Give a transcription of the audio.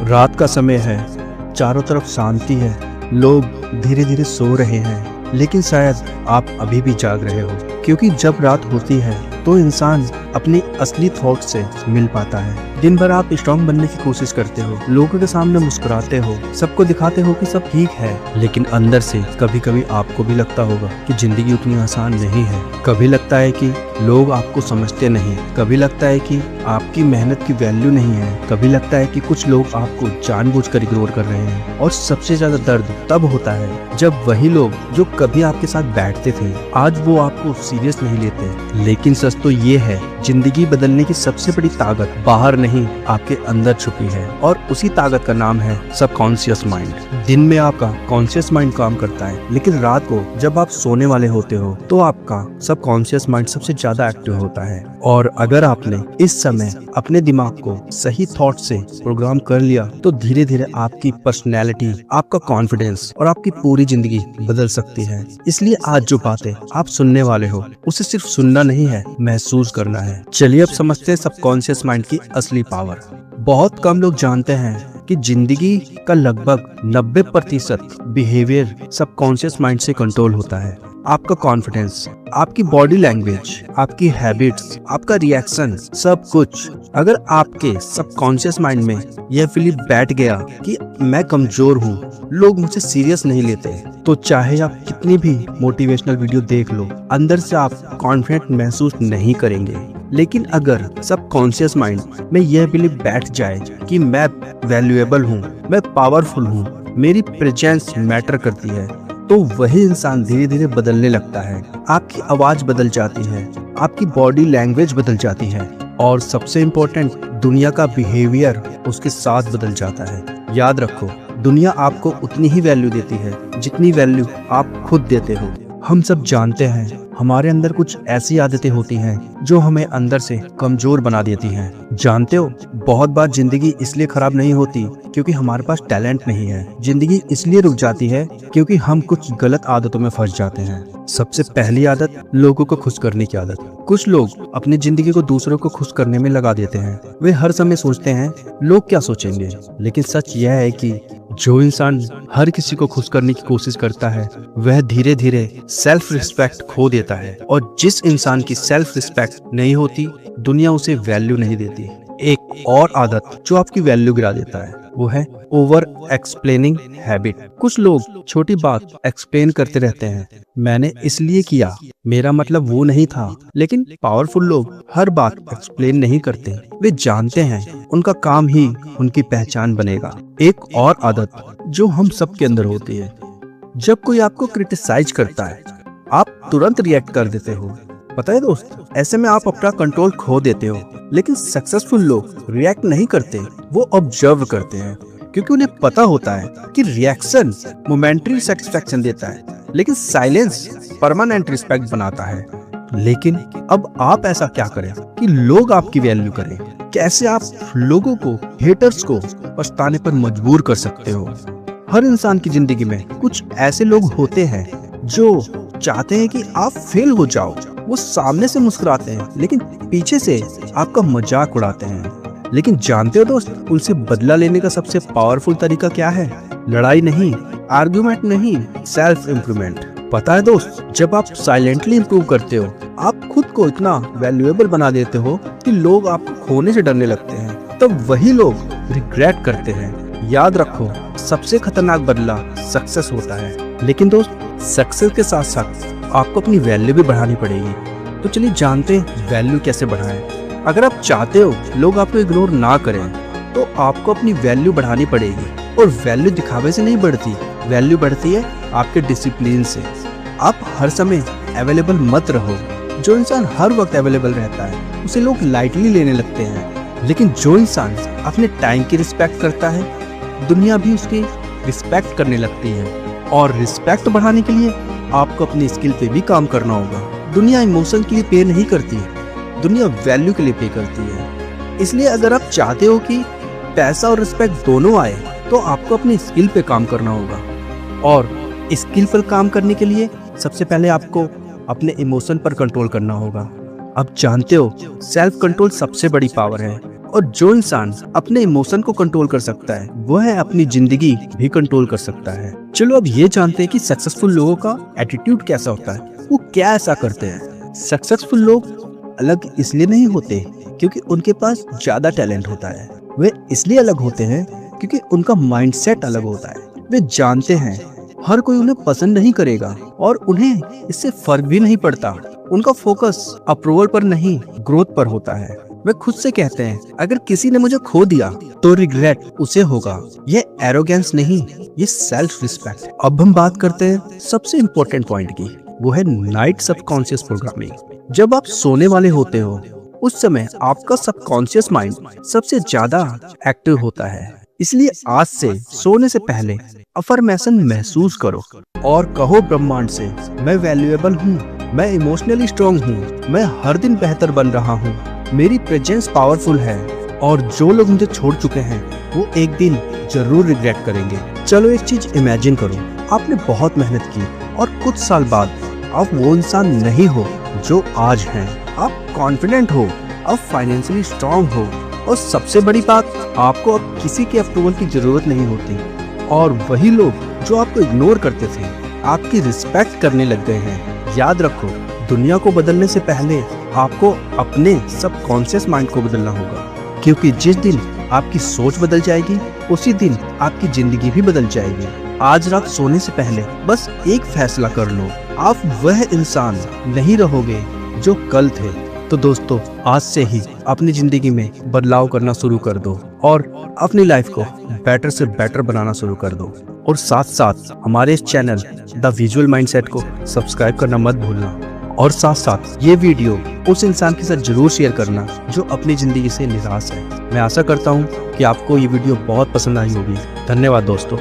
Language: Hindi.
रात का समय है, चारों तरफ शांति है, लोग धीरे धीरे सो रहे हैं, लेकिन शायद आप अभी भी जाग रहे हो, क्योंकि जब रात होती है तो इंसान अपनी असली थॉट से मिल पाता है। दिन भर आप स्ट्रांग बनने की कोशिश करते हो, लोगों के सामने मुस्कुराते हो, सबको दिखाते हो कि सब ठीक है, लेकिन अंदर से कभी कभी आपको भी लगता होगा कि जिंदगी उतनी आसान नहीं है। कभी लगता है कि लोग आपको समझते नहीं, कभी लगता है कि आपकी मेहनत की वैल्यू नहीं है, कभी लगता है कि कुछ लोग आपको जानबूझकर इग्नोर कर रहे हैं। और सबसे ज्यादा दर्द तब होता है जब वही लोग जो कभी आपके साथ बैठते थे, आज वो आपको सीरियस नहीं लेते। लेकिन सच तो ये है, जिंदगी बदलने की सबसे बड़ी ताकत बाहर नहीं, आपके अंदर छुपी है, और उसी ताकत का नाम है सबकॉन्शियस माइंड। दिन में आपका कॉन्शियस माइंड काम करता है, लेकिन रात को जब आप सोने वाले होते हो तो आपका सबकॉन्शियस माइंड सबसे ज्यादा एक्टिव होता है। और अगर आपने इस समय अपने दिमाग को सही थॉट से प्रोग्राम कर लिया तो धीरे धीरे आपकी पर्सनैलिटी, आपका कॉन्फिडेंस और आपकी पूरी जिंदगी बदल सकती है। इसलिए आज जो बातें आप सुनने वाले हो, उसे सिर्फ सुनना नहीं है, महसूस करना है। चलिए अब समझते हैं सबकॉन्शियस माइंड की असली पावर। बहुत कम लोग जानते हैं कि जिंदगी का लगभग 90% बिहेवियर सबकॉन्शियस माइंड से कंट्रोल होता है। आपका कॉन्फिडेंस, आपकी बॉडी लैंग्वेज, आपकी हैबिट्स, आपका रिएक्शन, सब कुछ। अगर आपके सबकॉन्शियस माइंड में यह फीलिंग बैठ गया कि मैं कमजोर हूँ, लोग मुझे सीरियस नहीं लेते, तो चाहे आप कितनी भी मोटिवेशनल वीडियो देख लो, अंदर से आप कॉन्फिडेंट महसूस नहीं करेंगे। लेकिन अगर सबकॉन्शियस माइंड में यह बिलीव बैठ जाए कि मैं वैल्यूएबल हूँ, मैं पावरफुल हूँ, मेरी प्रेजेंस मैटर करती है, तो वही इंसान धीरे धीरे बदलने लगता है। आपकी आवाज बदल जाती है, आपकी बॉडी लैंग्वेज बदल जाती है, और सबसे इम्पोर्टेंट, दुनिया का बिहेवियर उसके साथ बदल जाता है। याद रखो, दुनिया आपको उतनी ही वैल्यू देती है जितनी वैल्यू आप खुद देते हो। हम सब जानते हैं हमारे अंदर कुछ ऐसी आदतें होती हैं जो हमें अंदर से कमजोर बना देती हैं। जानते हो, बहुत बार जिंदगी इसलिए खराब नहीं होती क्योंकि हमारे पास टैलेंट नहीं है। जिंदगी इसलिए रुक जाती है क्योंकि हम कुछ गलत आदतों में फंस जाते हैं। सबसे पहली आदत, लोगों को खुश करने की आदत। कुछ लोग अपनी जिंदगी को दूसरों को खुश करने में लगा देते हैं। वे हर समय सोचते हैं लोग क्या सोचेंगे, लेकिन सच यह है कि जो इंसान हर किसी को खुश करने की कोशिश करता है, वह धीरे धीरे सेल्फ रिस्पेक्ट खो देता है। और जिस इंसान की सेल्फ रिस्पेक्ट नहीं होती, दुनिया उसे वैल्यू नहीं देती। एक और आदत जो आपकी वैल्यू गिरा देता है, वो है ओवर एक्सप्लेनिंग हैबिट। कुछ लोग छोटी बात एक्सप्लेन करते रहते हैं, मैंने इसलिए किया, मेरा मतलब वो नहीं था। लेकिन पावरफुल लोग हर बात एक्सप्लेन नहीं करते, वे जानते हैं उनका काम ही उनकी पहचान बनेगा। एक और आदत जो हम सबके अंदर होती है, जब कोई आपको क्रिटिसाइज करता है, आप तुरंत रिएक्ट कर देते हो। पता है दोस्त, ऐसे में आप अपना कंट्रोल खो देते हो। लेकिन सक्सेसफुल लोग रिएक्ट नहीं करते, वो ऑब्जर्व करते हैं, क्योंकि उन्हें पता होता है कि रिएक्शन मोमेंटरी सेटिस्फैक्शन देता है, लेकिन साइलेंस परमानेंट रिस्पेक्ट बनाता है। लेकिन अब आप ऐसा क्या करें कि लोग आपकी वैल्यू करें? कैसे आप लोगों को, हेटर्स को पछताने पर मजबूर कर सकते हो? हर इंसान की जिंदगी में कुछ ऐसे लोग होते हैं जो चाहते हैं कि आप फेल हो जाओ। वो सामने से मुस्कुराते हैं, लेकिन पीछे से आपका मजाक उड़ाते हैं। लेकिन जानते हो दोस्त, उनसे बदला लेने का सबसे पावरफुल तरीका क्या है? लड़ाई नहीं, आर्गुमेंट नहीं, सेल्फ इम्प्रूवमेंट। पता है दोस्त, जब आप साइलेंटली इम्प्रूव करते हो, आप खुद को इतना वैल्यूएबल बना देते हो कि लोग आपको खोने से डरने लगते हैं। तब वही लोग रिग्रेट करते हैं। याद रखो, सबसे खतरनाक बदला सक्सेस होता है। लेकिन दोस्त, सक्सेस के साथ साथ आपको अपनी वैल्यू भी बढ़ानी पड़ेगी। तो चलिए जानते हैं वैल्यू कैसे बढ़ाएं। अगर आप चाहते हो लोग आपको इग्नोर ना करें, तो आपको अपनी वैल्यू बढ़ानी पड़ेगी। और वैल्यू दिखावे से नहीं बढ़ती, वैल्यू बढ़ती है आपके डिसिप्लिन से। आप हर समय अवेलेबल मत रहो। जो इंसान हर वक्त अवेलेबल रहता है, उसे लोग लाइटली लेने लगते हैं। लेकिन जो इंसान अपने टाइम की रिस्पेक्ट करता है, दुनिया भी उसकी रिस्पेक्ट करने लगती है। और रिस्पेक्ट बढ़ाने के लिए आपको अपनी स्किल पे भी काम करना होगा। दुनिया इमोशन के लिए पे नहीं करती है, दुनिया वैल्यू के लिए पे करती है। इसलिए अगर आप चाहते हो कि पैसा और रिस्पेक्ट दोनों आए, तो आपको अपनी स्किल पे काम करना होगा। और स्किल पर काम करने के लिए सबसे पहले आपको अपने इमोशन पर कंट्रोल करना होगा। अब जानते हो, सेल्फ कंट्रोल सबसे बड़ी पावर है। और जो इंसान अपने इमोशन को कंट्रोल कर सकता है वो है अपनी जिंदगी भी कंट्रोल कर सकता है। चलो अब ये जानते हैं कि सक्सेसफुल लोगों का एटीट्यूड कैसा होता है, वो क्या ऐसा करते हैं। सक्सेसफुल लोग अलग इसलिए नहीं होते क्योंकि उनके पास ज्यादा टैलेंट होता है, वे इसलिए अलग होते हैं क्योंकि उनका माइंडसेट अलग होता है। वे जानते हैं हर कोई उन्हें पसंद नहीं करेगा और उन्हें इससे फर्क भी नहीं पड़ता। उनका फोकस अप्रूवल पर नहीं, ग्रोथ पर होता है। वे खुद से कहते हैं अगर किसी ने मुझे खो दिया तो रिग्रेट उसे होगा। ये एरोगेंस नहीं, ये सेल्फ रिस्पेक्ट। अब हम बात करते हैं सबसे इम्पोर्टेंट पॉइंट की, वो है नाइट सबकॉन्शियस प्रोग्रामिंग। जब आप सोने वाले होते हो उस समय आपका सबकॉन्शियस माइंड सबसे ज्यादा एक्टिव होता है। इसलिए आज से सोने से पहले अफर्मेशन महसूस करो और कहो ब्रह्मांड से, मैं वैल्यूएबल हूँ, मैं इमोशनली स्ट्रॉन्ग हूँ, मैं हर दिन बेहतर बन रहा हूँ, मेरी प्रेजेंस पावरफुल है और जो लोग मुझे छोड़ चुके हैं वो एक दिन जरूर रिग्रेट करेंगे। चलो एक चीज इमेजिन करो, आपने बहुत मेहनत की और कुछ साल बाद आप वो इंसान नहीं हो जो आज हैं। आप कॉन्फिडेंट हो, अब फाइनेंशियली स्ट्रॉन्ग हो और सबसे बड़ी बात, आपको अब किसी के अप्रूवल की जरूरत नहीं होती। और वही लोग जो आपको इग्नोर करते थे आपकी रिस्पेक्ट करने लग गए हैं। याद रखो, दुनिया को बदलने से पहले आपको अपने सबकॉन्शियस माइंड को बदलना होगा, क्योंकि जिस दिन आपकी सोच बदल जाएगी उसी दिन आपकी जिंदगी भी बदल जाएगी। आज रात सोने से पहले बस एक फैसला कर लो, आप वह इंसान नहीं रहोगे जो कल थे। तो दोस्तों, आज से ही अपनी जिंदगी में बदलाव करना शुरू कर दो और अपनी लाइफ को बेटर से बेटर बनाना शुरू कर दो। और साथ साथ हमारे इस चैनल द विजुअल माइंडसेट को सब्सक्राइब करना मत भूलना। और साथ साथ ये वीडियो उस इंसान के साथ जरूर शेयर करना जो अपनी जिंदगी से निराश है। मैं आशा करता हूँ कि आपको ये वीडियो बहुत पसंद आई होगी। धन्यवाद दोस्तों।